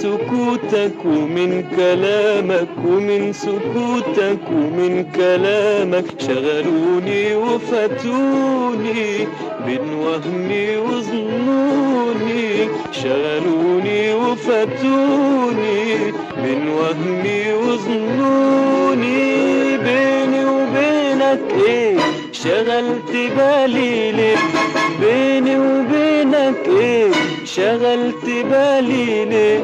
سكوتك ومن كلامك، ومن سكوتك ومن كلامك شغلوني وفتوني بين وهمي وظنوني، شغلوني وفتوني بين وهمي وظنوني. بيني وبينك ايه شغلت بالي ليه؟ بيني وبينك ايه شغلت بالي ليه؟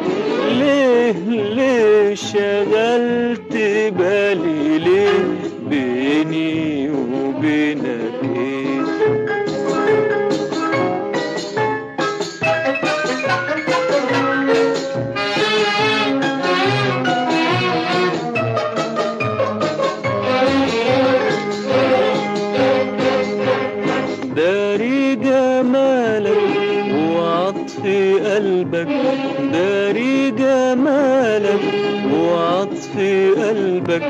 ليه شغلت بالي ليه؟ بيني وبينك ايه؟ داري جمالك وعطف قلبك، داري جمالك وعطف قلبك،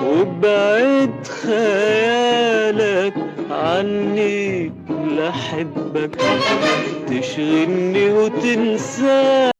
وبعد خيالك عني لأحبك، تشغلني وتنسى